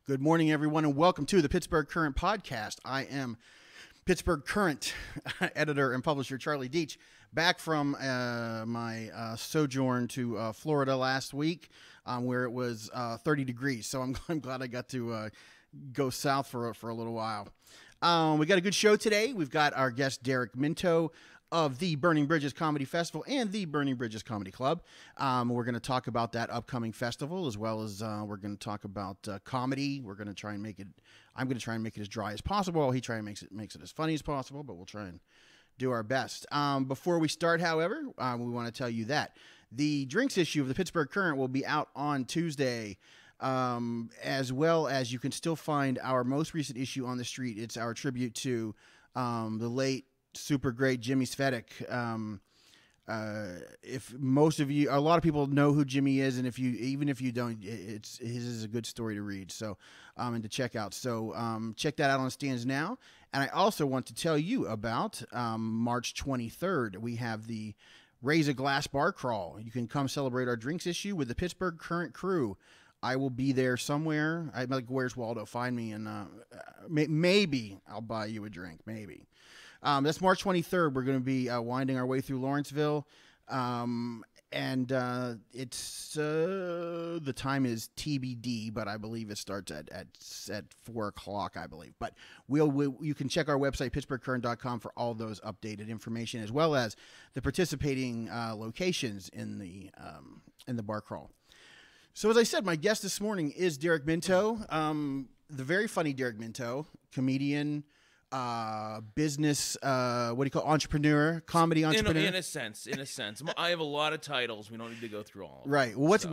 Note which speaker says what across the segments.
Speaker 1: Good morning, everyone, and welcome to the Pittsburgh Current podcast. I am Pittsburgh Current editor and publisher Charlie Deach, back from my sojourn to Florida last week, where it was 30 degrees. So I'm glad I got to go south for a little while. We got a good show today. We've got our guest Derek Minto of the Burning Bridges Comedy Festival and the Burning Bridges Comedy Club. We're going to talk about that upcoming festival, as well as we're going to talk about comedy. We're going to try and make it. I'm going to try and make it as dry as possible. While he try and makes it as funny as possible, but we'll try and do our best. Before we start, however, we want to tell you that the drinks issue of the Pittsburgh Current will be out on Tuesday. As well as you can still find our most recent issue on the street. It's our tribute to the late super great Jimmy Svedek. If most of you, a lot of people know who Jimmy is, and even if you don't, his is a good story to read. So, and to check out. So, check that out on stands now. And I also want to tell you about March 23rd. We have the Raise a Glass Bar Crawl. You can come celebrate our drinks issue with the Pittsburgh Current crew. I will be there somewhere. I'm like, where's Waldo? Find me, and maybe I'll buy you a drink. Maybe. That's March 23rd. We're going to be winding our way through Lawrenceville, and it's the time is TBD, but I believe it starts at 4 o'clock, I believe. But you can check our website pittsburghcurrent.com for all those updated information, as well as the participating locations in the bar crawl. So as I said, my guest this morning is Derek Minto, the very funny Derek Minto, comedian, business, what do you call entrepreneur, comedy entrepreneur?
Speaker 2: In a sense. I have a lot of titles. We don't need to go through all of them.
Speaker 1: Right. Well, what's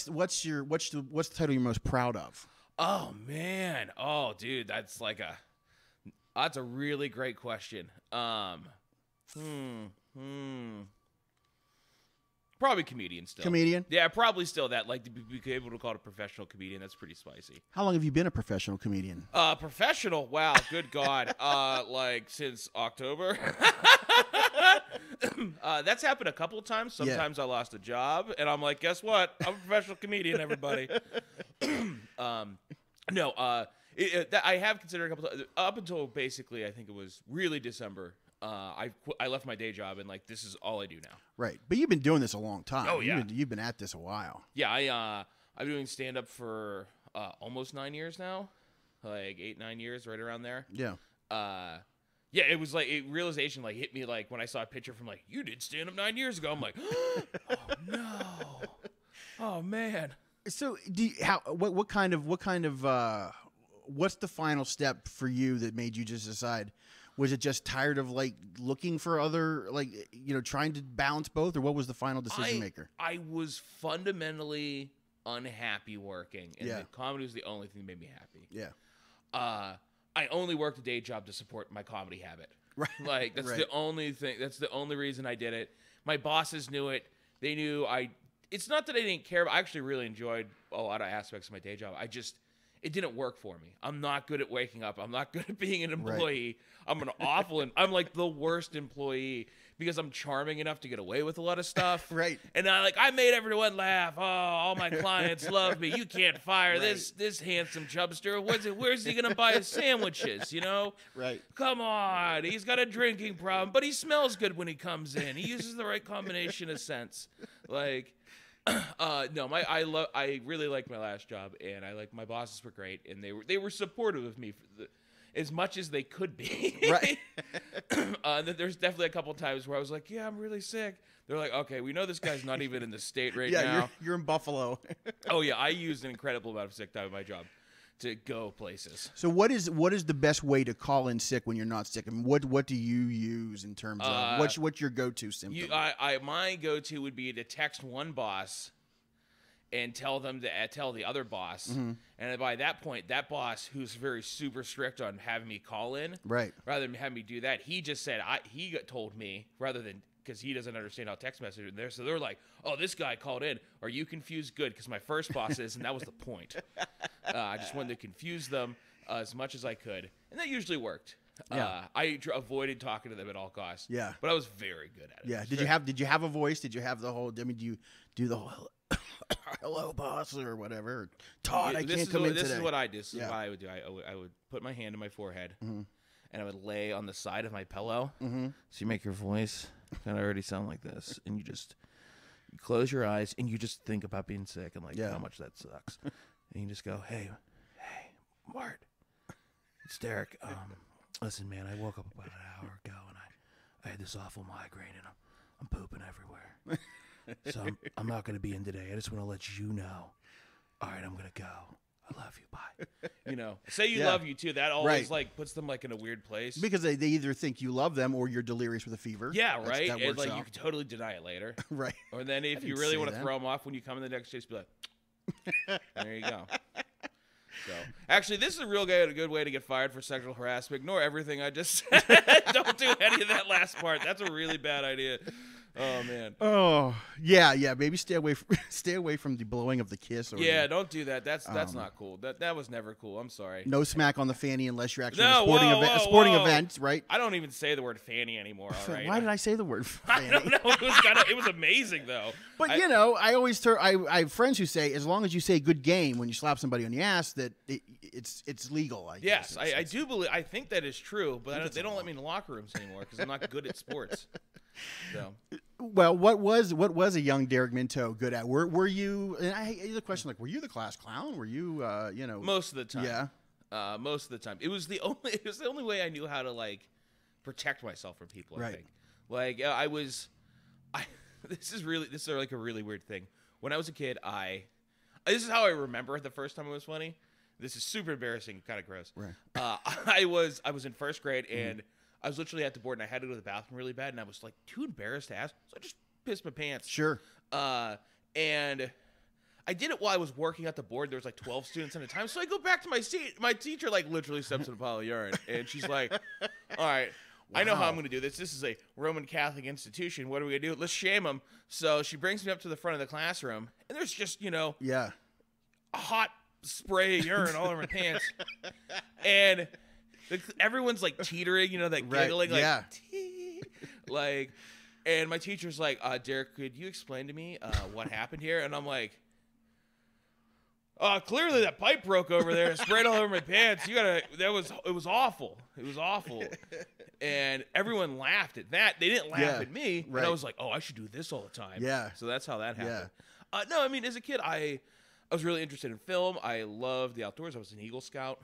Speaker 1: the title you're most proud of?
Speaker 2: Oh man. Oh dude, that's a really great question. Probably comedian still.
Speaker 1: Comedian?
Speaker 2: Yeah, probably still that. Like, to be able to call it a professional comedian, that's pretty spicy.
Speaker 1: How long have you been a professional comedian?
Speaker 2: Professional? Wow, good God. Like, since October. That's happened a couple of times. Sometimes I lost a job, and I'm like, guess what? I'm a professional comedian, everybody. I have considered a couple times. Up until basically, I think it was really December. I left my day job, and like, this is all I do now.
Speaker 1: Right, but you've been doing this a long time.
Speaker 2: Oh yeah,
Speaker 1: you've been at this a while.
Speaker 2: Yeah, I've been doing stand up for almost 9 years now, like 8-9 years, right around there.
Speaker 1: Yeah.
Speaker 2: Yeah, it was like realization like hit me like when I saw a picture from like, you did stand up 9 years ago. I'm like, oh no, oh man.
Speaker 1: So what's the final step for you that made you just decide? Was it just tired of like looking for other, like, trying to balance both, or what was the final decision maker?
Speaker 2: I was fundamentally unhappy working, and the comedy was the only thing that made me happy.
Speaker 1: Yeah.
Speaker 2: I only worked a day job to support my comedy habit.
Speaker 1: Right.
Speaker 2: Like, that's the only thing. That's the only reason I did it. My bosses knew it. They knew it's not that I didn't care, but I actually really enjoyed a lot of aspects of my day job. It didn't work for me. I'm not good at waking up. I'm not good at being an employee. Right. I'm like the worst employee because I'm charming enough to get away with a lot of stuff.
Speaker 1: Right.
Speaker 2: And I made everyone laugh. Oh, all my clients love me. You can't fire this handsome chubster. Where's he gonna buy his sandwiches?
Speaker 1: Right.
Speaker 2: Come on. He's got a drinking problem, but he smells good when he comes in. He uses the right combination of scents. Like. No, I really liked my last job, and my bosses were great, and they were supportive of me as much as they could be.
Speaker 1: Right.
Speaker 2: There's definitely a couple times where I was like, yeah, I'm really sick. They're like, okay, we know this guy's not even in the state now.
Speaker 1: Yeah, you're in Buffalo.
Speaker 2: Oh yeah, I used an incredible amount of sick time in my job to go places.
Speaker 1: So what is the best way to call in sick when you're not sick? I mean, what do you use in terms of what's your go-to symptom?
Speaker 2: My go-to would be to text one boss and tell them to tell the other boss. Mm-hmm. And by that point, that boss, who's very super strict on having me call in,
Speaker 1: right,
Speaker 2: rather than having me do that, he just said he told me rather than. Because he doesn't understand how text messaging is there. So they're like, oh, this guy called in. Are you confused? Good, because my first boss is, and that was the point. I just wanted to confuse them as much as I could. And that usually worked.
Speaker 1: Yeah.
Speaker 2: I avoided talking to them at all costs.
Speaker 1: Yeah.
Speaker 2: But I was very good at it.
Speaker 1: Yeah. Did you have a voice? Did you have the whole, do you do the whole, hello, boss, or whatever. Todd, I
Speaker 2: This
Speaker 1: can't come in today.
Speaker 2: This is what I do. This is
Speaker 1: Yeah.
Speaker 2: what I would do. I would put my hand to my forehead,
Speaker 1: Mhm.
Speaker 2: and I would lay on the side of my pillow.
Speaker 1: Mm-hmm.
Speaker 2: So you make your voice kind of already sound like this, and you close your eyes, and you just think about being sick and like
Speaker 1: Yeah.
Speaker 2: how much that sucks. And you just go, hey, Mart, it's Derek. Listen, man, I woke up about an hour ago, and I had this awful migraine, and I'm pooping everywhere. So I'm not going to be in today. I just want to let you know. All right, I'm going to go. I love you. Bye. You know, say you love you too. That always
Speaker 1: Right.
Speaker 2: like puts them like in a weird place.
Speaker 1: Because they either think you love them or you're delirious with a fever.
Speaker 2: Yeah, right.
Speaker 1: That
Speaker 2: And
Speaker 1: works
Speaker 2: like
Speaker 1: out.
Speaker 2: you can totally deny it later.
Speaker 1: Right.
Speaker 2: Or then if you
Speaker 1: didn't
Speaker 2: really
Speaker 1: say
Speaker 2: want to
Speaker 1: that.
Speaker 2: throw them off when you come in the next day, just be like, there you go. So actually, this is a good way to get fired for sexual harassment. Ignore everything I just said. Don't do any of that last part. That's a really bad idea. Oh man.
Speaker 1: Oh yeah. Maybe stay away from the blowing of the kiss. Or
Speaker 2: Yeah, don't do that. That's not cool. That was never cool. I'm sorry.
Speaker 1: no smack on the fanny unless you're actually
Speaker 2: No,
Speaker 1: at a sporting
Speaker 2: whoa.
Speaker 1: event, right?
Speaker 2: I don't even say the word fanny anymore. All right.
Speaker 1: Why did I say the word fanny?
Speaker 2: I don't know. It was amazing though.
Speaker 1: But you know, I always I have friends who say as long as you say good game when you slap somebody on the ass, that it's legal. I
Speaker 2: Yes,
Speaker 1: guess.
Speaker 2: I do believe. I think that is true, but they don't let me in the locker rooms anymore because I'm not good at sports. So.
Speaker 1: Well, what was a young Derek Minto good at? Were you? And I hate the question like, were you the class clown? Were you?
Speaker 2: Most of the time.
Speaker 1: Yeah.
Speaker 2: Most of the time. It was the only way I knew how to like protect myself from people. I
Speaker 1: Right.
Speaker 2: think. Like this is like a really weird thing. When I was a kid, this is how I remember it the first time it was funny. This is super embarrassing, kind of gross.
Speaker 1: Right.
Speaker 2: I was in first grade and I was literally at the board and I had to go to the bathroom really bad and I was like too embarrassed to ask, so I just pissed my pants.
Speaker 1: Sure.
Speaker 2: And I did it while I was working at the board. There was like 12 students at a time. So I go back to my seat. My teacher like literally steps in a pile of urine and she's like, all right, I know how I'm going to do this. This is a Roman Catholic institution. What are we going to do? Let's shame them. So she brings me up to the front of the classroom and there's just,
Speaker 1: Yeah.
Speaker 2: a hot spray of urine all over my pants. And everyone's like teetering, that
Speaker 1: Right,
Speaker 2: giggling, like,
Speaker 1: yeah.
Speaker 2: like, and my teacher's like, Derek, could you explain to me what happened here? And I'm like, clearly that pipe broke over there and sprayed all over my pants. It was awful. It was awful. And everyone laughed at that. They didn't laugh at me.
Speaker 1: Right.
Speaker 2: And I was like, I should do this all the time.
Speaker 1: Yeah.
Speaker 2: So that's how that happened. No, I mean, as a kid, I was really interested in film. I loved the outdoors. I was an Eagle Scout.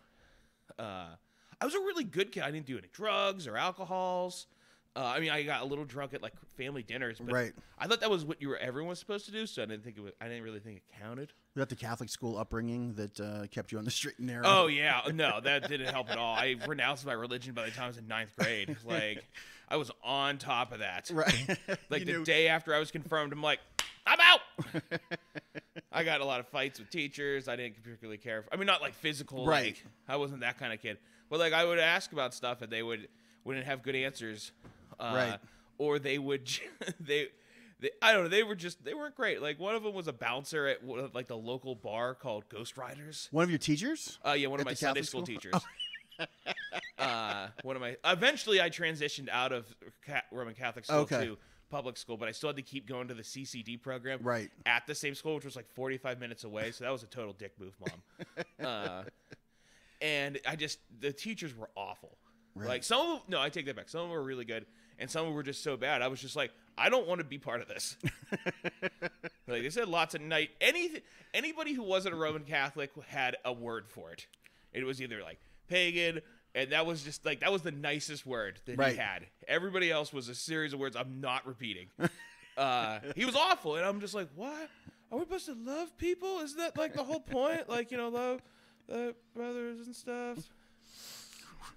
Speaker 2: I was a really good kid. I didn't do any drugs or alcohols. I mean, I got a little drunk at like family dinners, but
Speaker 1: Right.
Speaker 2: I thought that was what everyone was supposed to do. So I didn't really think it counted.
Speaker 1: Was that the Catholic school upbringing that kept you on the straight and narrow?
Speaker 2: Oh yeah, no, that didn't help at all. I renounced my religion by the time I was in 9th grade. Like, I was on top of that.
Speaker 1: Right.
Speaker 2: Like
Speaker 1: You
Speaker 2: the
Speaker 1: knew.
Speaker 2: day after I was confirmed, I'm like, I'm out. I got a lot of fights with teachers. I didn't particularly care. I mean, not like physical.
Speaker 1: Right.
Speaker 2: Like, I wasn't that kind of kid. But like, I would ask about stuff, and they wouldn't have good answers.
Speaker 1: Right.
Speaker 2: Or they would I don't know. They weren't great. Like, one of them was a bouncer at like the local bar called Ghost Riders.
Speaker 1: One of your teachers?
Speaker 2: Yeah, one of
Speaker 1: At
Speaker 2: my
Speaker 1: the
Speaker 2: Sunday
Speaker 1: Catholic
Speaker 2: school
Speaker 1: school?
Speaker 2: teachers. Eventually I transitioned out of Roman Catholic school
Speaker 1: Okay.
Speaker 2: to public school, but I still had to keep going to the CCD program
Speaker 1: Right.
Speaker 2: at the same school, which was like 45 minutes away. So that was a total dick move, Mom. And the teachers were awful.
Speaker 1: Right.
Speaker 2: Like, some of them, no, I take that back. Some of them were really good, and some of them were just so bad. I was just like, I don't want to be part of this. Like, they said lots of anybody who wasn't a Roman Catholic had a word for it. It was either like pagan, and that was just like, that was the nicest word that
Speaker 1: Right.
Speaker 2: he had. Everybody else was a series of words I'm not repeating. He was awful, and I'm just like, what? Are we supposed to love people? Isn't that like the whole point? Like, love brothers and stuff.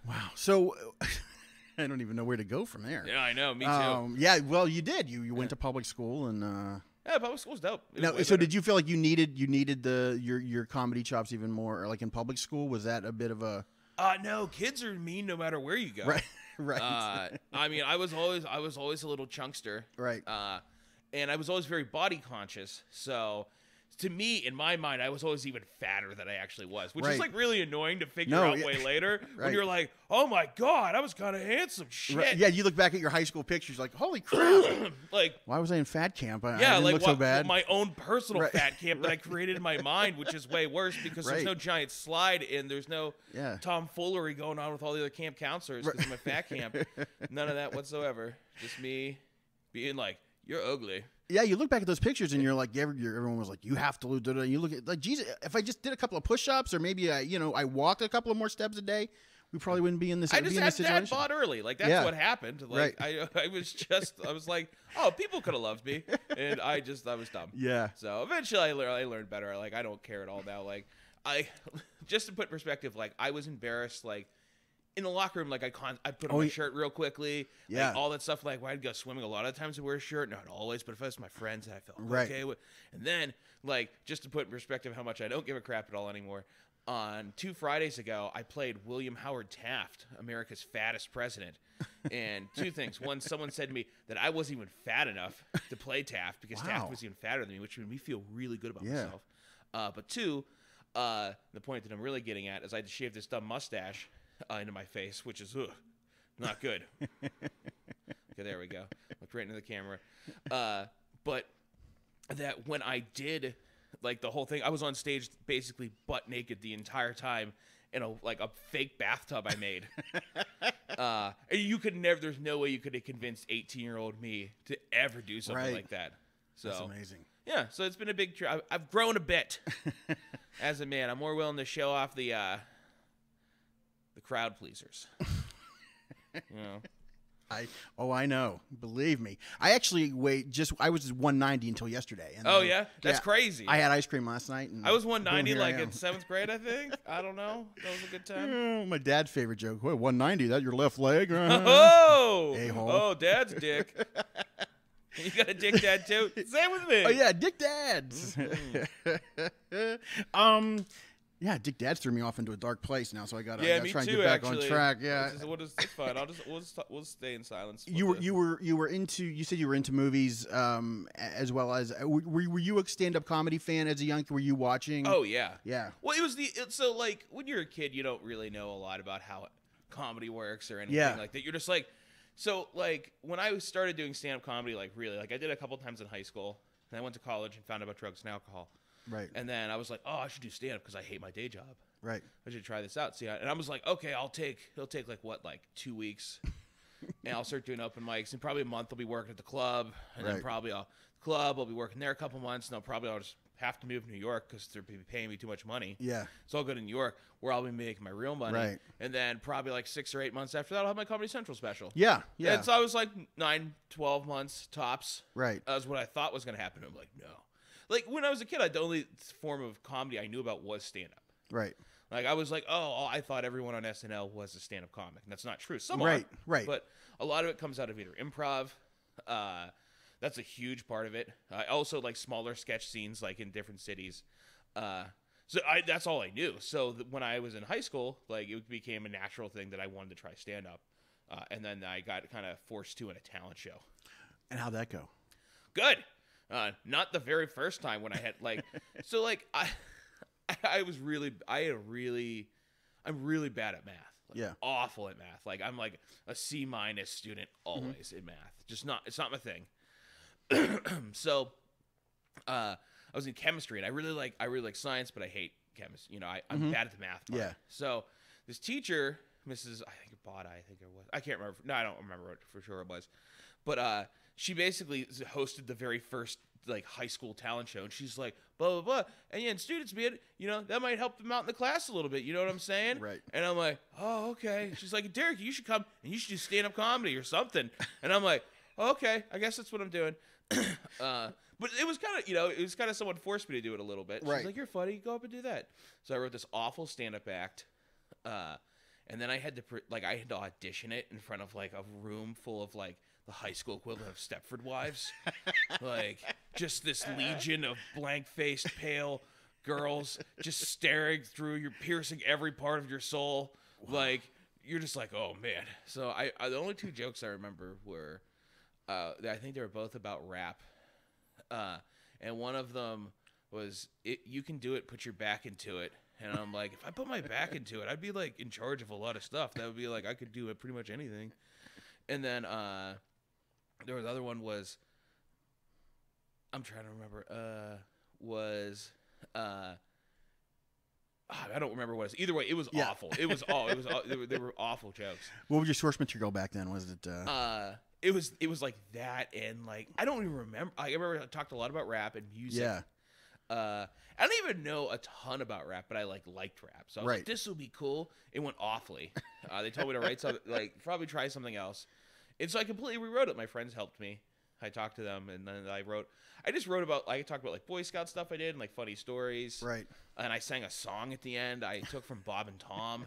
Speaker 1: Wow. So I don't even know where to go from there.
Speaker 2: Yeah, I know. Me too.
Speaker 1: Yeah, well, you did. You went to public school and
Speaker 2: Yeah, public school's dope. It was
Speaker 1: now,
Speaker 2: way
Speaker 1: so
Speaker 2: better.
Speaker 1: did you feel like you needed your comedy chops even more, or like in public school? Was that a bit of a
Speaker 2: No, kids are mean no matter where you go.
Speaker 1: right? Right.
Speaker 2: I mean, I was always a little chunkster.
Speaker 1: Right.
Speaker 2: And I was always very body conscious. So to me, in my mind, I was always even fatter than I actually was, which
Speaker 1: Right.
Speaker 2: is like really annoying to figure
Speaker 1: No,
Speaker 2: out
Speaker 1: yeah.
Speaker 2: way later when
Speaker 1: Right.
Speaker 2: you're like, oh my God, I was kind of handsome. Shit.
Speaker 1: Right. Yeah, you look back at your high school pictures like, holy crap.
Speaker 2: Like,
Speaker 1: Why was I in fat camp? I
Speaker 2: yeah,
Speaker 1: didn't
Speaker 2: like
Speaker 1: look so bad.
Speaker 2: my own personal
Speaker 1: Right.
Speaker 2: fat camp that I created in my mind, which is way worse because there's
Speaker 1: Right.
Speaker 2: no giant slide and there's no
Speaker 1: Yeah.
Speaker 2: tomfoolery going on with all the other camp counselors because of my fat camp. None of that whatsoever. Just me being like, you're ugly.
Speaker 1: Yeah, you look back at those pictures and you're like, everyone was like, you have to lose. And you look at like, Jesus, if I just did a couple of push-ups or maybe I walked a couple of more steps a day, we probably wouldn't be in this.
Speaker 2: I just
Speaker 1: be in
Speaker 2: had
Speaker 1: this
Speaker 2: that
Speaker 1: situation.
Speaker 2: bought early. Like that's
Speaker 1: Yeah.
Speaker 2: what happened. Like I was like, oh, people could have loved me, and I was dumb.
Speaker 1: Yeah.
Speaker 2: So eventually, I learned better. Like I don't care at all now. Like just to put in perspective, like I was embarrassed. Like in the locker room, like I put on my shirt real quickly.
Speaker 1: Yeah.
Speaker 2: Like, all that stuff. Like when I'd go swimming, a lot of times I wear a shirt. Not always, but if it was my friends, I felt okay with. And then like just to put in perspective how much I don't give a crap at all anymore. On 2 Fridays ago, I played William Howard Taft, America's fattest president. And 2 things. One, someone said to me that I wasn't even fat enough to play Taft because Taft was even fatter than me, which made me feel really good about myself. But 2, the point that I'm really getting at is I had to shave this dumb mustache into my face, which is not good. Okay, there we go. Looked right into the camera. But that when I did... Like the whole thing, I was on stage basically butt naked the entire time in a fake bathtub I made. And you could never. There's no way you could have convinced 18-year-old me to ever do something like that. So
Speaker 1: That's amazing.
Speaker 2: Yeah, so it's been a big. I've grown a bit as a man. I'm more willing to show off the crowd pleasers. You know.
Speaker 1: I know. Believe me. I actually I was 190 until yesterday. And
Speaker 2: oh yeah, that's crazy.
Speaker 1: I had ice cream last night. And
Speaker 2: I was 190
Speaker 1: boom,
Speaker 2: like in 7th grade, I think. I don't know. That was a good time.
Speaker 1: Oh, my dad's favorite joke. What, 190? That your left leg?
Speaker 2: Oh,
Speaker 1: A-hole.
Speaker 2: Oh, Dad's dick. You got a dick dad too? Same with me.
Speaker 1: Oh yeah, Dick Dads. Yeah, Dick Dads threw me off into a dark place now, so I gotta
Speaker 2: me
Speaker 1: try and
Speaker 2: too,
Speaker 1: get back
Speaker 2: actually.
Speaker 1: on track. Yeah,
Speaker 2: It's fine. We'll stay in silence.
Speaker 1: you were into. You said you were into movies, as well as were you a stand-up comedy fan as a young? Were you watching?
Speaker 2: Oh yeah,
Speaker 1: yeah.
Speaker 2: Well, so like when you're a kid, you don't really know a lot about how comedy works or anything like that. You're just like, so like when I started doing stand-up comedy, like really, like I did a couple times in high school, and I went to college and found out about drugs and alcohol.
Speaker 1: Right.
Speaker 2: And then I was like, oh, I should do stand-up because I hate my day job.
Speaker 1: Right.
Speaker 2: I should try this out. And I was like, okay, it'll take like 2 weeks. And I'll start doing open mics. And probably a month I'll be working at the club. And then probably I'll be working there a couple months. And I'll just have to move to New York because they're paying me too much money.
Speaker 1: Yeah.
Speaker 2: So I'll go to New York where I'll be making my real money.
Speaker 1: Right.
Speaker 2: And then probably like 6 or 8 months after that, I'll have my Comedy Central special.
Speaker 1: Yeah. Yeah.
Speaker 2: And so I was like 9, 12 months tops.
Speaker 1: Right.
Speaker 2: That was what I thought was going to happen. I'm like, no. Like, when I was a kid, the only form of comedy I knew about was stand-up.
Speaker 1: Right.
Speaker 2: Like, I was like, oh, I thought everyone on SNL was a stand-up comic. And that's not true. Some
Speaker 1: Right,
Speaker 2: are,
Speaker 1: right.
Speaker 2: But a lot of it comes out of either improv. That's a huge part of it. Also, like, smaller sketch scenes, like, in different cities. That's all I knew. So when I was in high school, like, it became a natural thing that I wanted to try stand-up. And then I got kind of forced to in a talent show. And
Speaker 1: how'd that go?
Speaker 2: Good. Not the very first time when I had like, so like I'm really bad at math. Like, awful at math. Like I'm like a C- student always in math. It's not my thing. So, I was in chemistry and I really like science, but I hate chemistry. You know, I'm bad at the math part.
Speaker 1: Yeah.
Speaker 2: So this teacher, Mrs. I think Bada, I think it was. I can't remember. No, I don't remember what for sure it was. But she basically hosted the very first like high school talent show, and she's like, blah blah blah, and students being, that might help them out in the class a little bit. You know what I'm saying?
Speaker 1: Right.
Speaker 2: And I'm like, oh okay. She's like, Derek, you should come and you should do stand-up comedy or something. And I'm like, okay, I guess that's what I'm doing. But it was kind of someone forced me to do it a little bit.
Speaker 1: Right.
Speaker 2: She's like, you're funny, go up and do that. So I wrote this awful stand-up act. And then I had to audition it in front of like a room full of like the high school equivalent of Stepford Wives, like just this legion of blank-faced, pale girls just staring through you, piercing every part of your soul. Wow. Like you're just like, oh man. So I the only 2 jokes I remember were, I think they were both about rap, and one of them was you can do it, put your back into it. And I'm like, if I put my back into it, I'd be like in charge of a lot of stuff. That would be like I could do pretty much anything. And then there was the other one was I'm trying to remember I don't remember what it was. Either way, it was awful. It was they were awful jokes.
Speaker 1: What was your source material back then? Was it
Speaker 2: it was like that, and like I don't even remember. I remember I talked a lot about rap and music.
Speaker 1: Yeah.
Speaker 2: I don't even know a ton about rap, but I liked rap. So I was like, this will be cool. It went awfully. They told me to write something, like probably try something else. And so I completely rewrote it. My friends helped me. I talked to them, and then I just wrote about, I talked about like Boy Scout stuff I did and like funny stories.
Speaker 1: Right.
Speaker 2: And I sang a song at the end I took from Bob and Tom,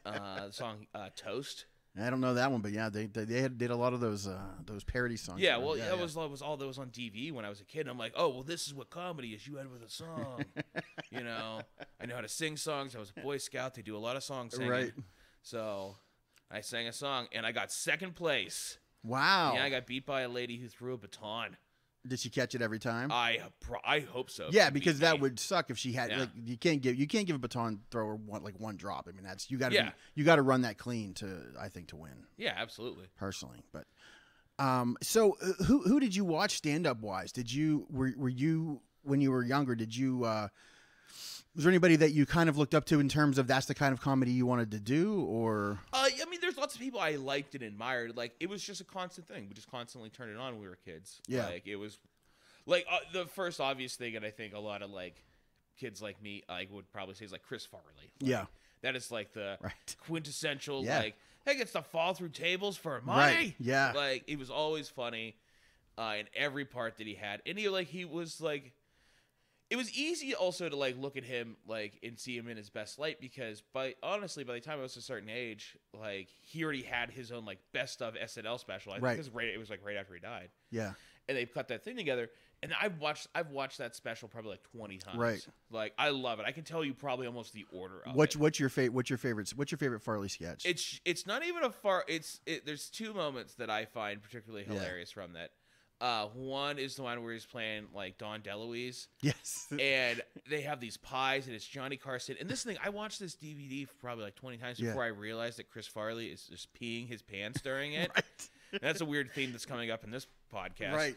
Speaker 2: the song Toast.
Speaker 1: I don't know that one, but yeah, they did a lot of those parody songs.
Speaker 2: Yeah, well, that was all that was on TV when I was a kid. And I'm like, oh, well, this is what comedy is. You end with a song. You know, I know how to sing songs. I was a Boy Scout. They do a lot of song singing.
Speaker 1: Right.
Speaker 2: So I sang a song, and I got second place.
Speaker 1: Wow.
Speaker 2: Yeah, I got beat by a lady who threw a baton.
Speaker 1: Did she catch it every time?
Speaker 2: I hope so.
Speaker 1: Yeah, because that would suck if she had like you can't give a baton thrower one drop. I mean that's you got to run that clean to win.
Speaker 2: Yeah, absolutely.
Speaker 1: Personally, but so who did you watch stand up wise? Were you when you were younger? Was there anybody that you kind of looked up to in terms of that's the kind of comedy you wanted to do, or?
Speaker 2: I mean, there's lots of people I liked and admired. Like, it was just a constant thing. We just constantly turned it on when we were kids.
Speaker 1: Yeah.
Speaker 2: Like, it was, like, the first obvious thing, and I think a lot of, like, kids like me, would probably say is, like, Chris Farley. Like,
Speaker 1: yeah.
Speaker 2: That is, like, the quintessential,
Speaker 1: yeah.
Speaker 2: like, hey, gets to fall through tables for money.
Speaker 1: Right. Yeah.
Speaker 2: Like, it was always funny in every part that he had. And he was, like, it was easy also to like look at him like and see him in his best light because honestly by the time I was a certain age, like he already had his own like best of SNL special. I think it was like right after he died.
Speaker 1: Yeah.
Speaker 2: And they cut that thing together, and I've watched that special probably like 20 times.
Speaker 1: Right.
Speaker 2: Like I love it. I can tell you probably almost the order of
Speaker 1: it.
Speaker 2: What's
Speaker 1: your favorite Farley sketch?
Speaker 2: It's not even there's two moments that I find particularly hilarious from that. One is the one where he's playing like Don DeLuise.
Speaker 1: Yes.
Speaker 2: And they have these pies, and it's Johnny Carson. And this thing, I watched this DVD probably like 20 times before I realized that Chris Farley is just peeing his pants during it.
Speaker 1: Right.
Speaker 2: And that's a weird theme that's coming up in this podcast.
Speaker 1: Right.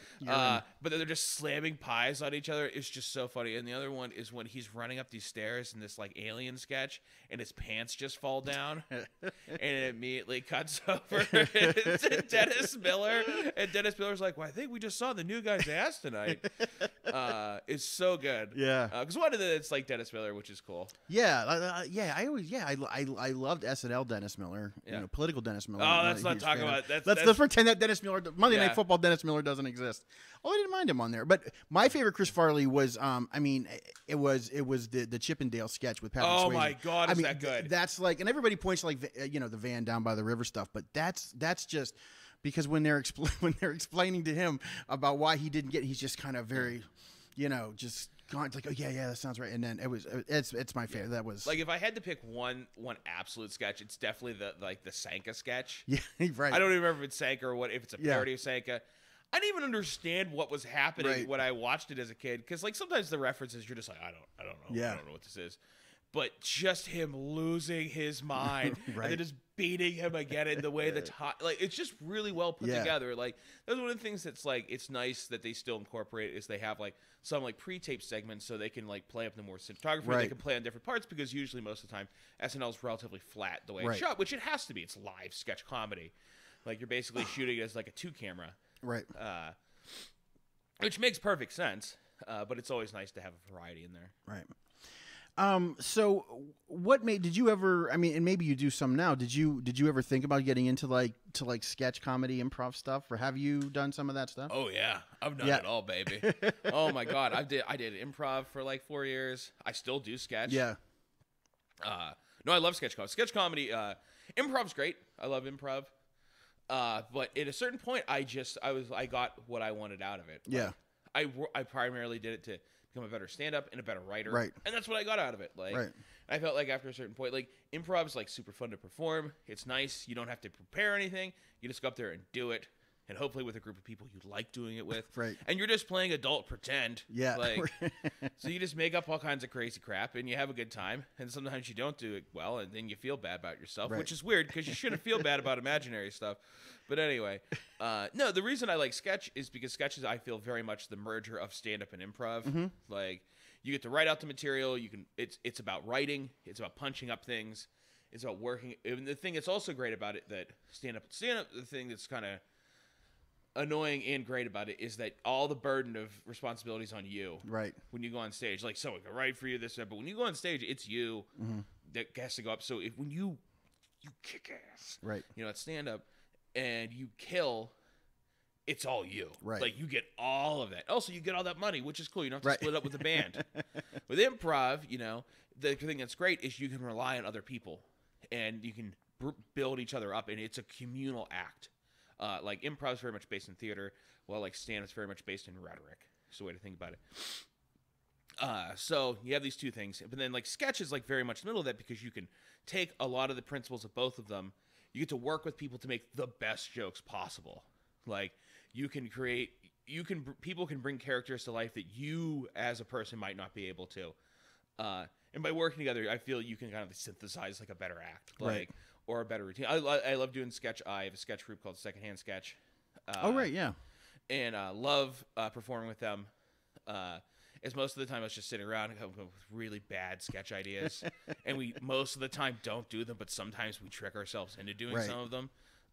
Speaker 2: But they're just slamming pies on each other. It's just so funny. And the other one is when he's running up these stairs in this like alien sketch, and his pants just fall down, and it immediately cuts over to Dennis Miller, and Dennis Miller's like, "Well, I think we just saw the new guy's ass tonight." It's so good.
Speaker 1: Yeah.
Speaker 2: Because one of it's like Dennis Miller, which is cool.
Speaker 1: Yeah. I loved SNL Dennis Miller.
Speaker 2: Yeah.
Speaker 1: You know, political Dennis Miller.
Speaker 2: Oh, let's not talk about that.
Speaker 1: Let's pretend that Dennis Miller, Monday Night Football Dennis Miller doesn't exist. Oh, I didn't mind him on there. But my favorite Chris Farley was, it was the Chippendale sketch with Patrick Swayze.
Speaker 2: Oh my God, is that good?
Speaker 1: That's like, and everybody points to like, the van down by the river stuff, but that's just because when they're explaining to him about why he didn't get, he's just kind of very, just gone like, oh yeah, that sounds right. And then it's my favorite. That was
Speaker 2: like, if I had to pick one absolute sketch, it's definitely the Sanka sketch.
Speaker 1: Yeah, right.
Speaker 2: I don't even remember if it's Sanka or if it's a parody of Sanka. I didn't even understand what was happening when I watched it as a kid, because like sometimes the references you're just like, I don't know, I don't know what this is. But just him losing his mind and then just beating him again in the way it's just really well put together. Like that's one of the things that's like it's nice that they still incorporate is they have like some like pre-tape segments so they can like play up the more cinematography. They can play on different parts because usually most of the time SNL is relatively flat the way it's shot, which it has to be. It's live sketch comedy. Like you're basically shooting it as like a 2-camera. Right. Which makes perfect sense. But it's always nice to have a variety in there.
Speaker 1: Right. So did you ever, and maybe you do some now, did you ever think about getting into like sketch comedy, improv stuff, or have you done some of that stuff?
Speaker 2: Oh yeah. I've done it all, baby. Oh my God. I did improv for like 4 years. I still do sketch.
Speaker 1: Yeah.
Speaker 2: No, I love sketch comedy. Sketch comedy, improv's great. I love improv. But at a certain point, I got what I wanted out of it.
Speaker 1: Yeah.
Speaker 2: I primarily did it to become a better stand-up and a better writer.
Speaker 1: Right.
Speaker 2: And that's what I got out of it. Like, I felt like after a certain point, like, improv is, like, super fun to perform. It's nice. You don't have to prepare anything. You just go up there and do it. and hopefully with a group of people you like doing it with.
Speaker 1: Right.
Speaker 2: And you're just playing adult pretend.
Speaker 1: Yeah.
Speaker 2: Like, so you just make up all kinds of crazy crap and you have a good time. And sometimes you don't do it well and then you feel bad about yourself,
Speaker 1: Right.
Speaker 2: which is weird because you shouldn't feel bad about imaginary stuff. But anyway, no, the reason I like sketch is because sketch is, I feel, very much the merger of stand-up and improv.
Speaker 1: Mm-hmm.
Speaker 2: Like, you get to write out the material. It's about writing. It's about punching up things. It's about working. And the thing that's also great about it that stand-up, the thing that's kind of annoying and great about it is that all the burden of responsibility is on you.
Speaker 1: Right.
Speaker 2: When you go on stage, like someone can write for you, this, that, but when you go on stage, it's you that has to go up. So when you kick ass,
Speaker 1: Right.
Speaker 2: you know, at stand-up and you kill, it's all you.
Speaker 1: Right.
Speaker 2: Like, you get all of that. Also, you get all that money, which is cool. You don't have to
Speaker 1: Right.
Speaker 2: split up with the band. With improv, you know, the thing that's great is you can rely on other people and you can build each other up, and it's a communal act. Like, improv is very much based in theater, while like stand is very much based in rhetoric. It's the way to think about it. So you have these two things, but then like sketch is like very much in the middle of that because you can take a lot of the principles of both of them. You get to work with people to make the best jokes possible. Like, people can bring characters to life that you as a person might not be able to. And by working together, I feel you can kind of synthesize like a better act, like,
Speaker 1: Right.
Speaker 2: or a better routine. I love doing sketch. I have a sketch group called Secondhand Sketch.
Speaker 1: Oh, right. Yeah.
Speaker 2: And love performing with them. As most of the time I was just sitting around and coming up with really bad sketch ideas, and we most of the time don't do them, but sometimes we trick ourselves into doing
Speaker 1: Right.
Speaker 2: some of them.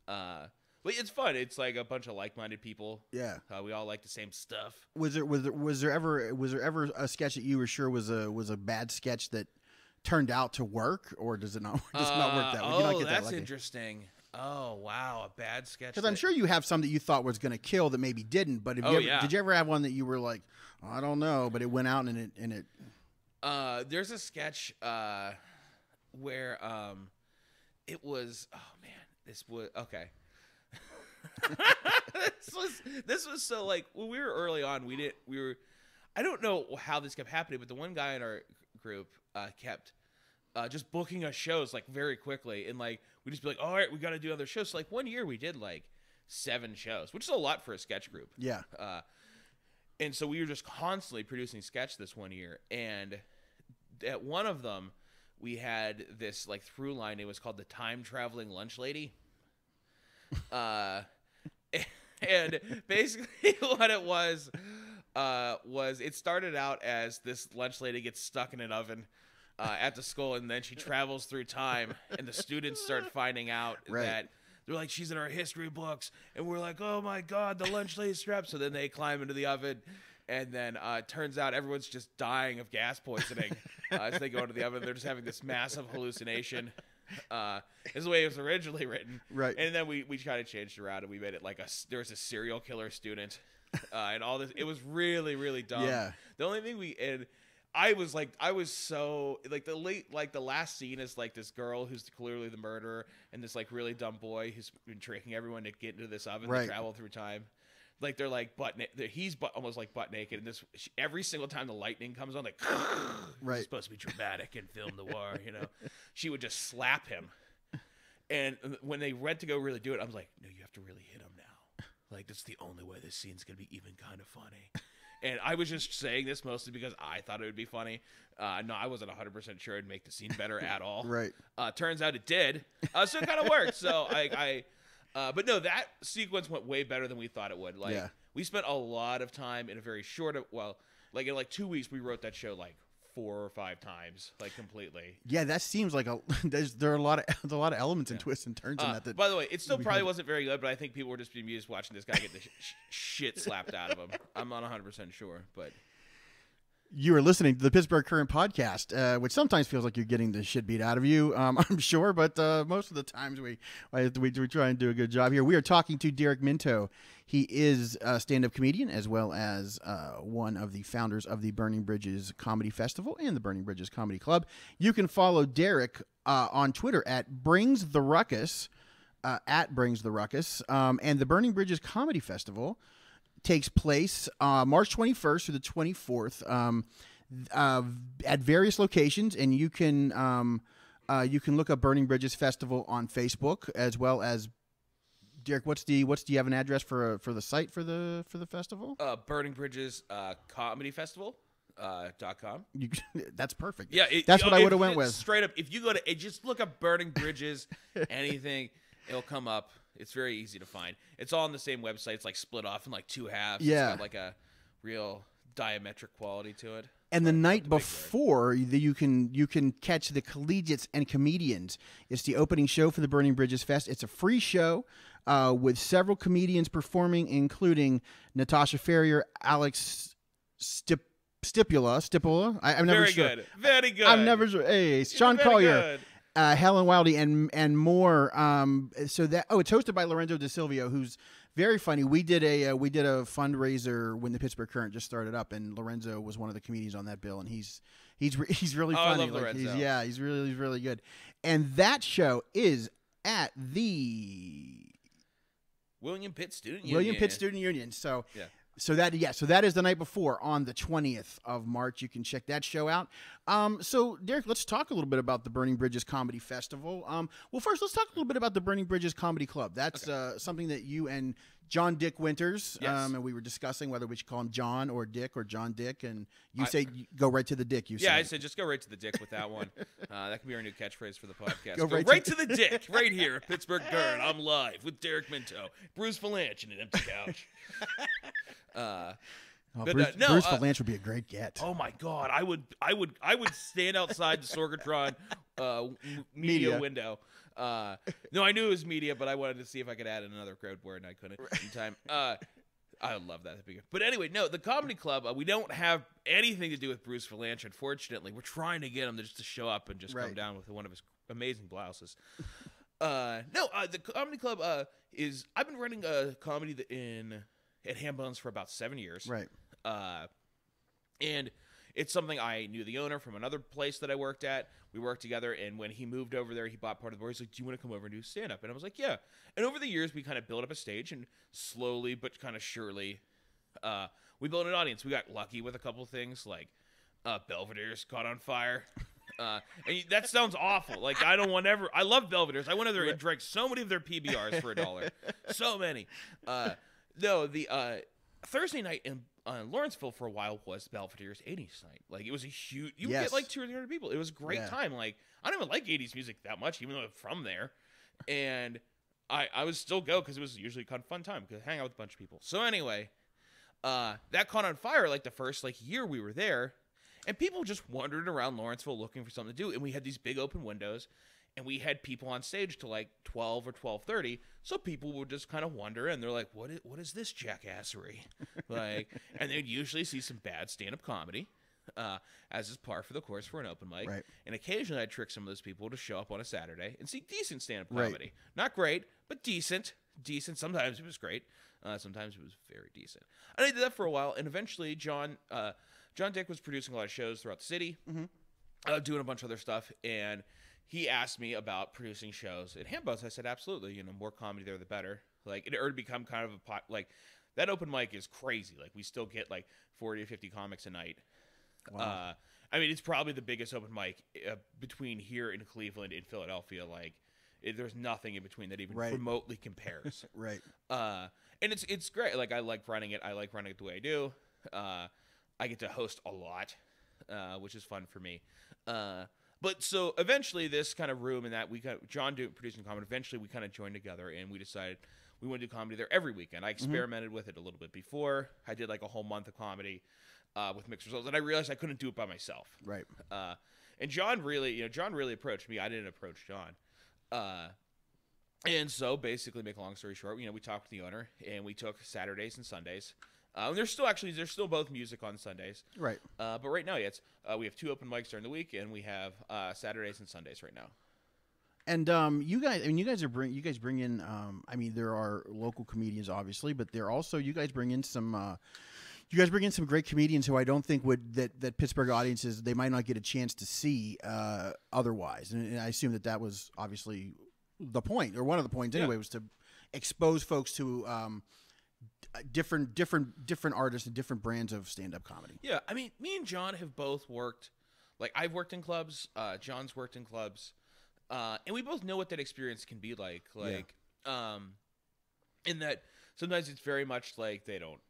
Speaker 2: But it's fun. It's like a bunch of like-minded people.
Speaker 1: Yeah.
Speaker 2: We all like the same stuff.
Speaker 1: Was there ever a sketch that you were sure was a bad sketch that turned out to work, or does it not work that way? You don't get that
Speaker 2: That's
Speaker 1: lucky?
Speaker 2: interesting. Oh wow, a bad sketch.
Speaker 1: Because I'm sure you have some that you thought was going to kill that maybe didn't. But did you ever have one that you were like, oh, I don't know, but it went out and it?
Speaker 2: There's a sketch where it was. Oh man, this was okay. this was so like when we were early on. I don't know how this kept happening, but the one guy in our group kept just booking us shows like very quickly, and like we'd just be like, all right, we got to do other shows. So, like one year we did like 7 shows, which is a lot for a sketch group.
Speaker 1: Yeah.
Speaker 2: And so we were just constantly producing sketch this one year, and at one of them we had this like through line. It was called the Time Traveling Lunch Lady. And basically what it was it started out as this lunch lady gets stuck in an oven at the school, and then she travels through time, and the students start finding out that they're like, she's in our history books, and we're like, oh my god, the lunch lady's trapped. So then they climb into the oven, and then it turns out everyone's just dying of gas poisoning as they go into the oven. They're just having this massive hallucination. Is the way it was originally written,
Speaker 1: Right?
Speaker 2: And then we kind of changed around, and we made it like there was a serial killer student, and all this. It was really, really dumb.
Speaker 1: Yeah.
Speaker 2: The only thing I was so like the last scene is like this girl who's clearly the murderer, and this like really dumb boy who's been tricking everyone to get into this oven to travel through time. Like they're like he's almost like butt naked, and every single time the lightning comes on, like it's supposed to be dramatic and film noir, you know. She would just slap him, and when they went to go really do it, I was like, no, you have to really hit him now. Like that's the only way this scene's gonna be even kind of funny. And I was just saying this mostly because I thought it would be funny. No, I wasn't 100% sure it'd make the scene better at all.
Speaker 1: Right.
Speaker 2: Turns out it did. So it kind of worked. So but no, that sequence went way better than we thought it would. Like we spent a lot of time in a very short, like in like 2 weeks, we wrote that show like 4 or 5 times, like completely.
Speaker 1: Yeah, that seems like there are a lot of elements and twists and turns in that.
Speaker 2: By the way, it still probably wasn't very good, but I think people were just bemused watching this guy get the shit slapped out of him. I'm not 100% sure, but. You
Speaker 1: are listening to the Pittsburgh Current Podcast, which sometimes feels like you're getting the shit beat out of you, I'm sure, but most of the times we try and do a good job here. We are talking to Derek Minto. He is a stand-up comedian as well as one of the founders of the Burning Bridges Comedy Festival and the Burning Bridges Comedy Club. You can follow Derek on Twitter at BringsTheRuckus, and the Burning Bridges Comedy Festival takes place March 21st through the 24th at various locations, and you can look up Burning Bridges Festival on Facebook as well as Derek, do you have an address for the site for the festival?
Speaker 2: Burning Bridges Comedy Festival. .com.
Speaker 1: That's perfect.
Speaker 2: Yeah,
Speaker 1: that's what I would have went with.
Speaker 2: Straight up, if you go to just look up Burning Bridges, anything, it'll come up. It's very easy to find. It's all on the same website. It's like split off in like 2 halves.
Speaker 1: Yeah,
Speaker 2: it's got like a real diametric quality to it.
Speaker 1: And the night before, you can catch the Collegiates and Comedians. It's the opening show for the Burning Bridges Fest. It's a free show with several comedians performing, including Natasha Ferrier, Alex Stipula. I'm never sure.
Speaker 2: Very good.
Speaker 1: I'm never sure. Hey, Sean Collier, Helen Wildy, and more. It's hosted by Lorenzo De Silvio, who's very funny. We did a fundraiser when the Pittsburgh Current just started up, and Lorenzo was one of the comedians on that bill, and he's really funny.
Speaker 2: I love Lorenzo.
Speaker 1: He's really good. And that show is at the
Speaker 2: William Pitt Student
Speaker 1: Union. So
Speaker 2: yeah.
Speaker 1: So that is the night before on the 20th of March. You can check that show out. So Derek, let's talk a little bit about the Burning Bridges Comedy Festival. Well, first let's talk a little bit about the Burning Bridges Comedy Club. That's something that you and John Dick Winters,
Speaker 2: yes.
Speaker 1: And we were discussing whether we should call him John or Dick or John Dick, and you say go right to the Dick.
Speaker 2: I said just go right to the Dick with that one. That can be our new catchphrase for the podcast. Go
Speaker 1: right
Speaker 2: to the Dick, right here, Pittsburgh Current. I'm live with Derek Minto, Bruce Valanche, and an empty couch.
Speaker 1: Bruce Valanche would be a great get.
Speaker 2: Oh my God, I would stand outside the Sorgatron media window. No, I knew it was media, but I wanted to see if I could add another code word, and I couldn't in time. I would love that. That'd be good. But anyway, no, the comedy club. We don't have anything to do with Bruce Valanche. Unfortunately, we're trying to get him to show up and just come down with one of his amazing blouses. The comedy club is. I've been running a comedy at Hambones for about 7 years.
Speaker 1: Right.
Speaker 2: And it's something I knew the owner from another place that I worked at. We worked together, and when he moved over there, he bought part of the board. He's like, "Do you want to come over and do stand-up?" And I was like, "Yeah." And over the years, we kind of built up a stage, and slowly but kind of surely, we built an audience. We got lucky with a couple of things, like Belvedere's caught on fire. And that sounds awful. Like, I love Belvedere's. I went over there and drank so many of their PBRs for $1. So many. No, the Thursday night in Lawrenceville for a while was Belvedere's 80s night. Like, it was a huge... You would get like 200 or 300 people. It was a great time. Like, I don't even like 80s music that much, even though I'm from there. And I would still go because it was usually kind of fun time because hang out with a bunch of people. So anyway, that caught on fire like the first year we were there. And people just wandered around Lawrenceville looking for something to do. And we had these big open windows. And we had people on stage till like 12 or 12:30, so people would just kind of wonder, and they're like, "What is this jackassery?" And they'd usually see some bad stand-up comedy, as is par for the course for an open mic.
Speaker 1: Right.
Speaker 2: And occasionally, I'd trick some of those people to show up on a Saturday and see decent stand-up comedy. Not great, but decent. Decent. Sometimes it was great. Sometimes it was very decent. And I did that for a while, and eventually, John Dick was producing a lot of shows throughout the city, doing a bunch of other stuff, and he asked me about producing shows at Hambones. I said, absolutely. More comedy there, the better. Like, it already become kind of that open mic is crazy. Like, we still get 40 or 50 comics a night.
Speaker 1: Wow.
Speaker 2: I mean, it's probably the biggest open mic between here in Cleveland and Philadelphia. There's nothing in between that even remotely compares.
Speaker 1: Right.
Speaker 2: And it's great. Like, I like running it. I like running it the way I do. I get to host a lot, which is fun for me. But so eventually this kind of room and that John producing comedy, eventually we kind of joined together and we decided we want to do comedy there every weekend. I experimented with it a little bit before. I did a whole month of comedy with mixed results, and I realized I couldn't do it by myself.
Speaker 1: Right.
Speaker 2: And John really approached me. I didn't approach John. And so basically, make a long story short, we talked with the owner and we took Saturdays and Sundays. And there's still both music on Sundays. Right. But right now, we have 2 open mics during the week, and we have Saturdays and Sundays right now.
Speaker 1: And you guys bring in. There are local comedians, obviously, but you guys bring in some. You guys bring in some great comedians who I don't think that Pittsburgh audiences, they might not get a chance to see otherwise. And I assume that was obviously the point, or one of the points anyway, was to expose folks to. Different artists and different brands of stand-up comedy. Yeah, I mean, me and John have both worked. I've worked in clubs. John's worked in clubs, and we both know what that experience can be like.
Speaker 2: in that sometimes it's very much like they don't.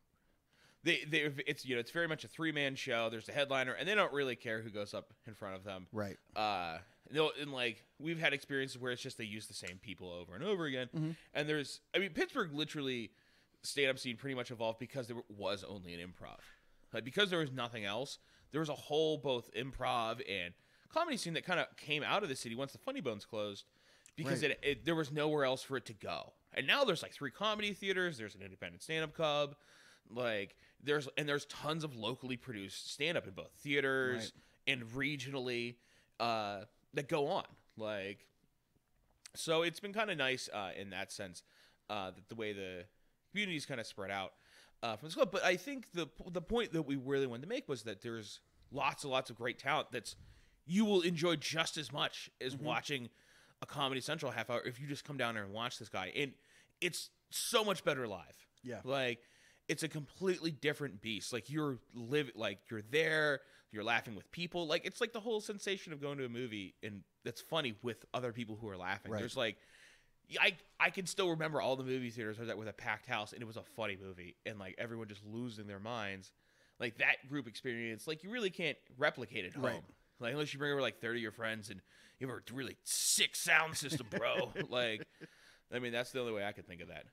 Speaker 2: It's very much a 3-man show. There's a headliner, and they don't really care who goes up in front of them.
Speaker 1: Right.
Speaker 2: And like we've had experiences where it's just they use the same people over and over again. And Pittsburgh literally stand-up scene pretty much evolved because there was only an improv. Like, because there was nothing else, there was a whole both improv and comedy scene that kind of came out of the city once the Funny Bones closed, because there was nowhere else for it to go. And now there's like 3 comedy theaters. There's an independent stand-up club. Like there's tons of locally produced stand-up in both theaters and regionally that go on. Like, so it's been kind of nice in that sense that the way the community's kind of spread out from this club. But I think the point that we really wanted to make was that there's lots and lots of great talent that's you will enjoy just as much as watching a Comedy Central half hour if you just come down there and watch this guy. And it's so much better live.
Speaker 1: Yeah.
Speaker 2: Like, it's a completely different beast. Like, you're there, you're laughing with people. Like, it's like the whole sensation of going to a movie and that's funny with other people who are laughing.
Speaker 1: Right.
Speaker 2: There's like, I can still remember all the movie theaters I was at with a packed house, and it was a funny movie, and like everyone just losing their minds. Like, that group experience, like, you really can't replicate at home.
Speaker 1: Right.
Speaker 2: Like, unless you bring over like 30 of your friends and you have a really sick sound system, bro. Like, I mean, that's the only way I could think of that.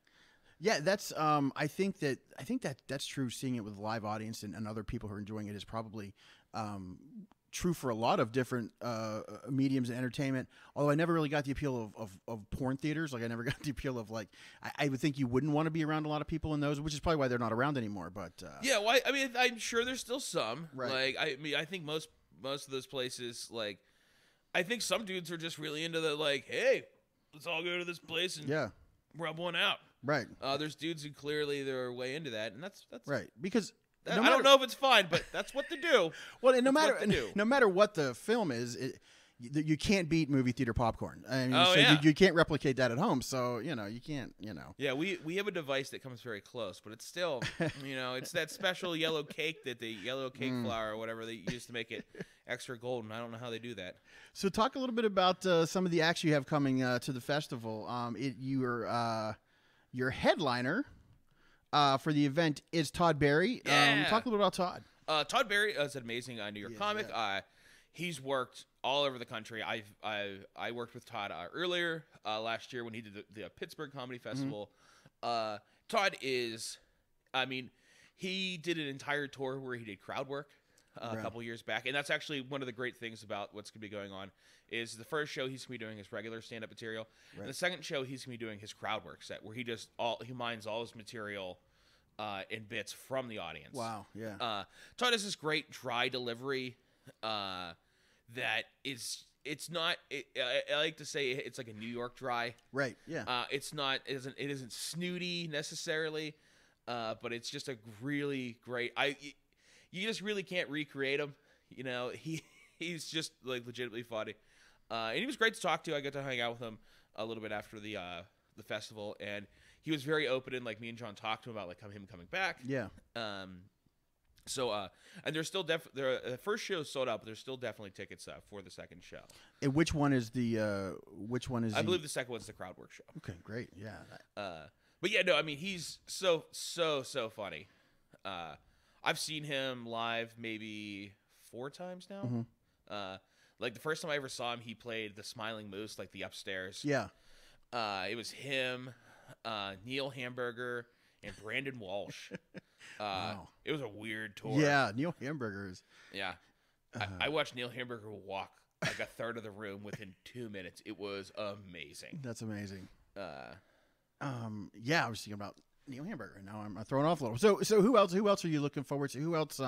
Speaker 1: Yeah, that's. I think that's true. Seeing it with a live audience and other people who are enjoying it is probably true for a lot of different mediums of entertainment. Although I never really got the appeal of porn theaters. Like, I never got the appeal of, like, I would think you wouldn't want to be around a lot of people in those, which is probably why they're not around anymore. But
Speaker 2: yeah, well, I mean, I'm sure there's still some.
Speaker 1: Right.
Speaker 2: Like, I think most of those places, like, I think some dudes are just really into the, like, hey, let's all go to this place and rub one out.
Speaker 1: Right.
Speaker 2: There's dudes who clearly they're way into that, and that's
Speaker 1: right, because
Speaker 2: I don't know if it's fine, but that's what to do.
Speaker 1: Well, and no matter what the film is, you can't beat movie theater popcorn. I mean, you can't replicate that at home. So you can't.
Speaker 2: Yeah, we have a device that comes very close, but it's still it's that special yellow cake that the yellow cake flour or whatever they use to make it extra golden. I don't know how they do that.
Speaker 1: So talk a little bit about some of the acts you have coming to the festival. Your headliner for the event is Todd Barry.
Speaker 2: Yeah.
Speaker 1: Talk a little bit about Todd.
Speaker 2: Todd Barry is an amazing New York comic. Yeah. He's worked all over the country. I worked with Todd earlier last year when he did the Pittsburgh Comedy Festival. Todd is, he did an entire tour where he did crowd work a couple years back, and that's actually one of the great things about what's going to be going on. Is the first show he's going to be doing his regular stand-up material, and the second show he's going to be doing his crowd work set, where he mines all his material in bits from the audience.
Speaker 1: Wow, yeah.
Speaker 2: Todd has this great dry delivery that is. It's not. I like to say it's like a New York dry.
Speaker 1: Right. Yeah.
Speaker 2: It's not. It isn't snooty necessarily, but it's just a really great. You just really can't recreate him. He's just like legitimately funny. And he was great to talk to. I got to hang out with him a little bit after the festival, and he was very open, and like me and John talked to him about like him coming back.
Speaker 1: Yeah.
Speaker 2: So and there's still the first show is sold out, but there's still definitely tickets for the second show.
Speaker 1: And which one is the
Speaker 2: I believe the second one's the crowd work show.
Speaker 1: Okay, great. Yeah.
Speaker 2: But yeah, no, I mean, he's so funny. I've seen him live maybe 4 times now. Like the first time I ever saw him, he played the Smiling Moose, like the upstairs.
Speaker 1: Yeah.
Speaker 2: It was him, Neil Hamburger, and Brandon Walsh.
Speaker 1: Wow.
Speaker 2: It was a weird tour.
Speaker 1: Yeah, Neil Hamburgers.
Speaker 2: Yeah. I watched Neil Hamburger walk like a third of the room within 2 minutes. It was amazing.
Speaker 1: That's amazing. Yeah, I was thinking about Neil Hamburger, and now I'm thrown off a little. So who else are you looking forward to? Who else?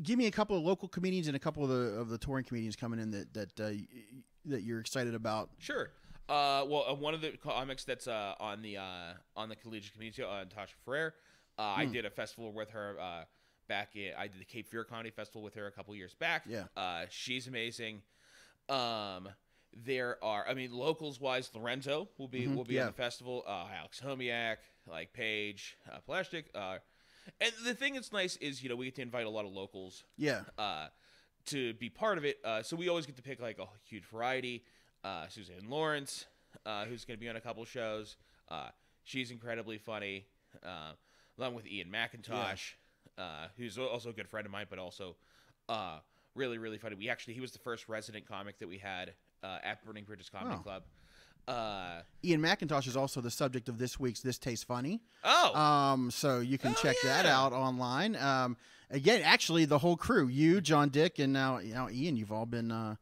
Speaker 1: Give me a couple of local comedians and a couple of the touring comedians coming in that you're excited about.
Speaker 2: Sure. Well, one of the comics that's on the collegiate community, Tasha Ferrer. I did a festival with her back in. I did the Cape Fear Comedy Festival with her a couple years back.
Speaker 1: Yeah.
Speaker 2: She's amazing. There are, locals wise, Lorenzo will be on the festival. Alex Homiak, like Paige, Plastic. And the thing that's nice is, we get to invite a lot of locals.
Speaker 1: Yeah.
Speaker 2: To be part of it. So we always get to pick like a huge variety. Suzanne Lawrence, who's going to be on a couple shows. She's incredibly funny. Along with Ian McIntosh, who's also a good friend of mine, but also really, really funny. He was the first resident comic that we had at Burning Bridges Comedy Club.
Speaker 1: Ian McIntosh is also the subject of this week's This Tastes Funny. So you can check that out online. Again, actually, the whole crew, you, John Dick, and now Ian, you've all been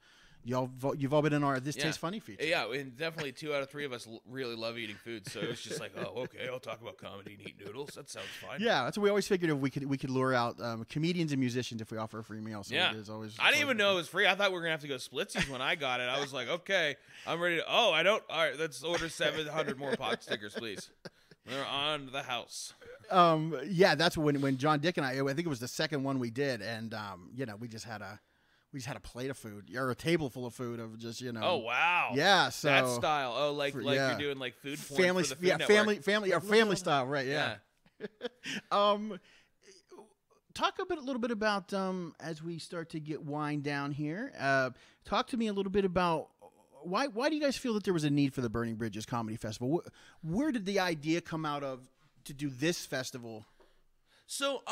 Speaker 1: you've all been in our This Tastes Funny feature.
Speaker 2: Yeah, and definitely 2 out of 3 of us really love eating food, so it was just like, oh, okay, I'll talk about comedy and eat noodles. That sounds fine.
Speaker 1: Yeah, that's what we always figured, if we could lure out comedians and musicians if we offer a free meal. So
Speaker 2: I didn't even know it was free. I thought we were gonna have to go splitsies when I got it. I was like, okay, I'm ready to. Oh, I don't. All right, let's order 700 more pot stickers, please. They're on the house.
Speaker 1: Yeah, that's when John Dick and I think it was the second one we did, and we just had a plate of food or a table full of food of just
Speaker 2: Oh wow.
Speaker 1: Yeah, so
Speaker 2: that style. Oh, you're doing like food porn
Speaker 1: family,
Speaker 2: for the Food Network.
Speaker 1: family style, right? Yeah. Talk a little bit about as we start to wind down here. Talk to me a little bit about why do you guys feel that there was a need for the Burning Bridges Comedy Festival? Where did the idea come out of to do this festival?
Speaker 2: So,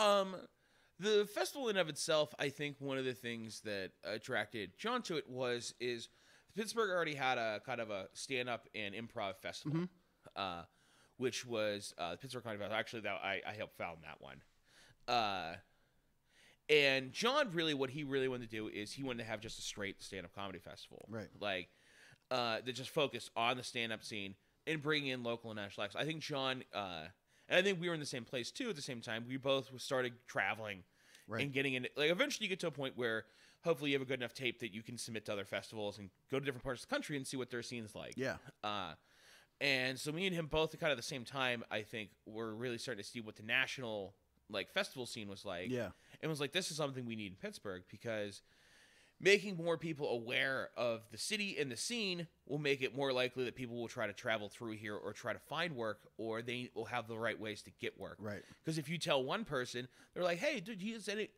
Speaker 2: the festival in of itself, I think one of the things that attracted John to it is Pittsburgh already had a kind of a stand-up and improv festival, which was the Pittsburgh Comedy Festival. Actually, I helped found that one. And John what he really wanted to do is he wanted to have just a straight stand-up comedy festival.
Speaker 1: Right.
Speaker 2: Like, that just focused on the stand-up scene and bring in local and national acts. I think John, and I think we were in the same place too at the same time. We both started traveling and getting into, like, eventually you get to a point where hopefully you have a good enough tape that you can submit to other festivals and go to different parts of the country and see what their scene's like.
Speaker 1: Yeah.
Speaker 2: And so me and him both at kind of the same time, I think we're really starting to see what the national festival scene was like.
Speaker 1: Yeah.
Speaker 2: And was like, this is something we need in Pittsburgh, because making more people aware of the city and the scene will make it more likely that people will try to travel through here or try to find work, or they will have the right ways to get work.
Speaker 1: Right.
Speaker 2: Because if you tell one person, they're like, hey, dude,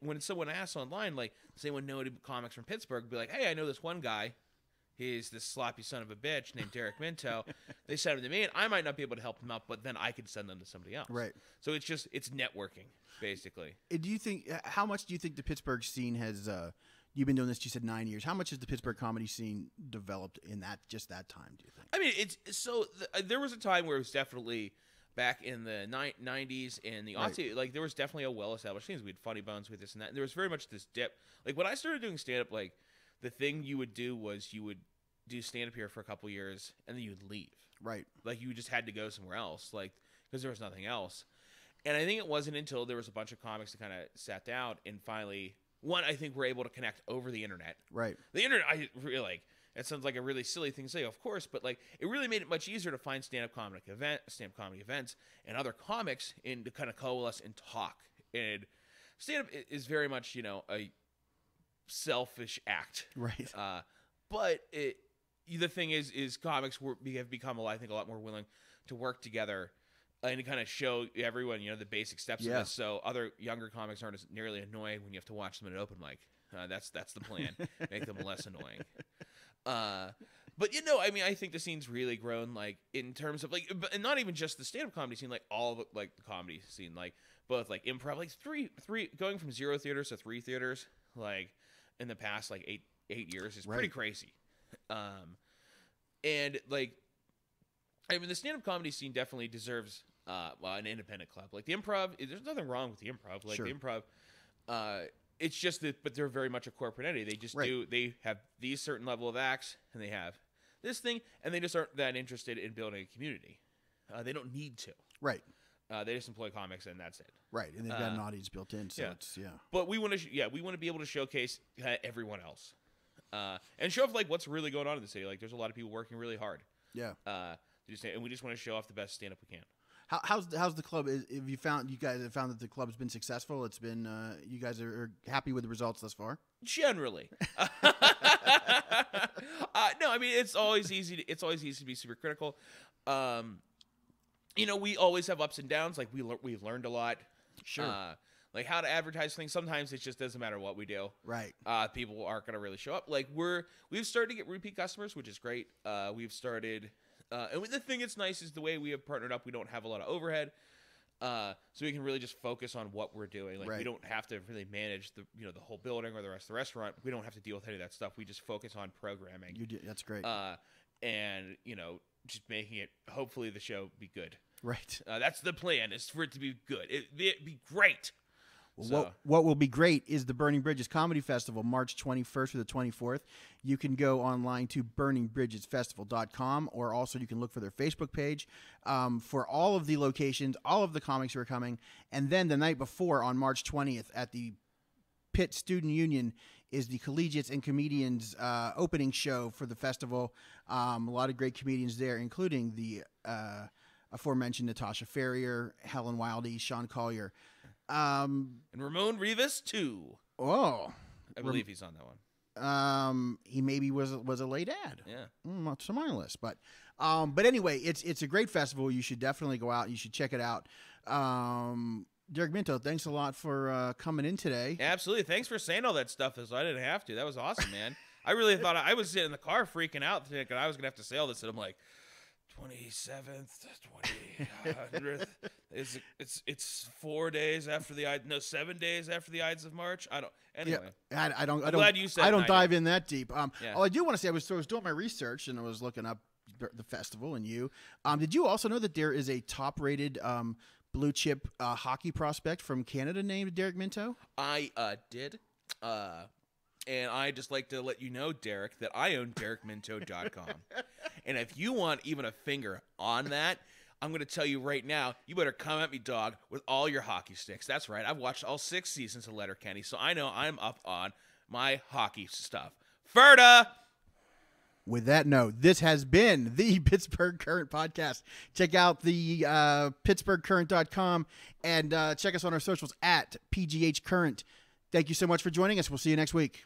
Speaker 2: when someone asks online, like, does anyone know any comics from Pittsburgh? Be like, hey, I know this one guy. He's this sloppy son of a bitch named Derek Minto. They send him to me, and I might not be able to help him out, but then I could send them to somebody else.
Speaker 1: Right.
Speaker 2: So it's networking, basically.
Speaker 1: Do you think, how much do you think the Pittsburgh scene has, you've been doing this, you said 9 years. How much has the Pittsburgh comedy scene developed in that time, do you think?
Speaker 2: I mean, there was a time where it was definitely back in the 90s and the Aussie, like, there was definitely a well-established scene. We had Funny Bones with this and that. And there was very much this dip. Like, when I started doing stand-up, like, the thing you would do was you would do stand-up here for a couple years, and then you would leave.
Speaker 1: Right.
Speaker 2: Like, you just had to go somewhere else, like, because there was nothing else. And I think it wasn't until there was a bunch of comics that kind of sat down and finally, I think we're able to connect over the internet.
Speaker 1: Right.
Speaker 2: The internet, I really like. It sounds like a really silly thing to say, of course, but like it really made it much easier to find stand-up comedy events, and other comics, and to kind of coalesce and talk. And stand-up is very much, a selfish act,
Speaker 1: right?
Speaker 2: But the thing is comics have become, I think, a lot more willing to work together and to kind of show everyone, the basic steps of this, so other younger comics aren't as nearly annoying when you have to watch them at an open mic. That's the plan. Make them less annoying. But I mean, I think the scene's really grown, like, in terms of and not even just the stand-up comedy scene, like all of the comedy scene, like both like improv, like three going from 0 theaters to 3 theaters, like in the past like eight years is pretty crazy. And like, I mean, the stand-up comedy scene definitely deserves an independent club. Like the improv, there's nothing wrong with the improv. Like the improv, it's just that, but they're very much a corporate entity. They just they have these certain level of acts, and they have this thing, and they just aren't that interested in building a community. They don't need to. Right. They just employ comics, and that's it.
Speaker 1: Right, and they've got an audience built in, so it's
Speaker 2: But we want to be able to showcase everyone else, and show off like what's really going on in the city. Like, there's a lot of people working really hard. Yeah. And we just want to show off the best stand-up we can.
Speaker 1: How's the club? Have you guys have found that the club's been successful? It's been you guys are happy with the results thus far?
Speaker 2: Generally. No, I mean, it's always easy to be super critical. We always have ups and downs. Like we've learned a lot. Sure. Like how to advertise things. Sometimes it just doesn't matter what we do. Right. People aren't going to really show up. Like we've started to get repeat customers, which is great. We've started And the thing that's nice is the way we have partnered up, we don't have a lot of overhead. So we can really just focus on what we're doing. Like we don't have to really manage the whole building or the rest of the restaurant. We don't have to deal with any of that stuff. We just focus on programming.
Speaker 1: That's great.
Speaker 2: And just making it. Hopefully the show be good.
Speaker 1: Right.
Speaker 2: That's the plan. Is for it to be good. It'd be great.
Speaker 1: What will be great is the Burning Bridges Comedy Festival, March 21st through the 24th. You can go online to burningbridgesfestival.com, or also you can look for their Facebook page for all of the locations, all of the comics who are coming. And then the night before, on March 20th, at the Pitt Student Union, is the Collegiates and Comedians opening show for the festival. A lot of great comedians there, including the aforementioned Natasha Ferrier, Helen Wildy, Sean Collier.
Speaker 2: And Ramon Rivas too.
Speaker 1: Oh,
Speaker 2: I believe he's on that one.
Speaker 1: He maybe was a late ad.
Speaker 2: Yeah,
Speaker 1: it's on my list, but anyway, it's a great festival. You should definitely go out. You should check it out. Derek Minto, thanks a lot for coming in today.
Speaker 2: Absolutely, thanks for saying all that stuff. So I didn't have to. That was awesome, man. I really thought I was sitting in the car freaking out thinking I was gonna have to say all this, and I'm like, 27th, 20th. It's 4 days after the 7 days after the Ides of March. I don't. Anyway,
Speaker 1: yeah, I don't.
Speaker 2: Glad you said
Speaker 1: I don't dive in that deep.
Speaker 2: Yeah.
Speaker 1: All I do want to say, I was doing my research and I was looking up the festival and you. Did you also know that there is a top-rated blue chip hockey prospect from Canada named Derek Minto?
Speaker 2: I did. And I just like to let you know, Derek, that I own DerekMinto.com. And if you want even a finger on that, I'm going to tell you right now, you better come at me, dog, with all your hockey sticks. That's right. I've watched all 6 seasons of Letterkenny, so I know I'm up on my hockey stuff. Ferda!
Speaker 1: With that note, this has been the Pittsburgh Current Podcast. Check out the PittsburghCurrent.com and check us on our socials at PGH Current. Thank you so much for joining us. We'll see you next week.